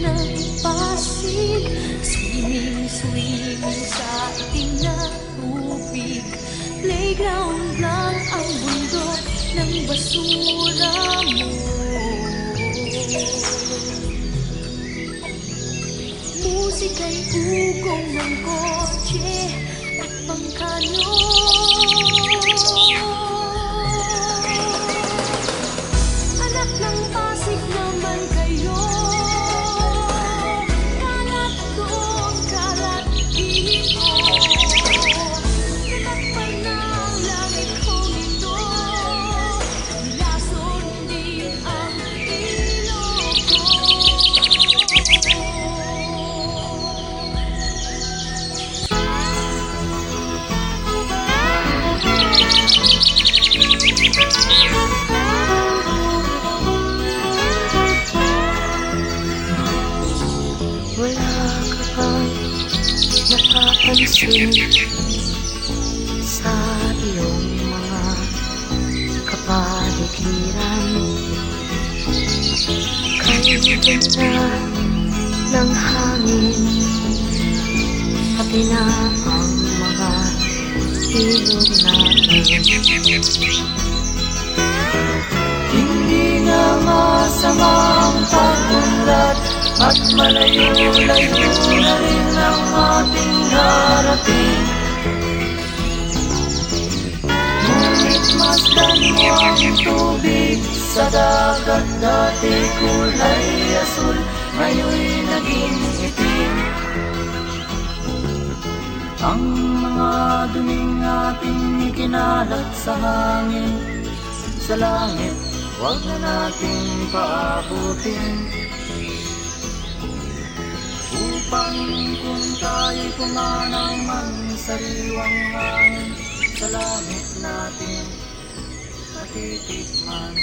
ng Pasig, swimming, swimming sa itim na tubig. Playground lang ang bundok ng basura mo. Musika'y ugong ng kotse at bangkano. Anak ng Pasig naman kayo. Kalat doon, kalat dito. Natakpan ng langit kong ito. Nilason din ang ilog ko. Wala ka bang napapansin sa iyong mga kapaligiran? Kaya ng hangin, pati na ang mga ilog natin. Hindi na masamang pag-unlad at malayo-layo na rin ang ating harating. Ngunit masdan mo ang tubig sa dagat, dati kulay asul, ngayon'y naging itim. Ang mga duming ating ikinalat sa hangin, sa langit, huwag na nating paabutin. Upang kung tayo'y pumanang man sariwang hangin, sa langit natin matitikman.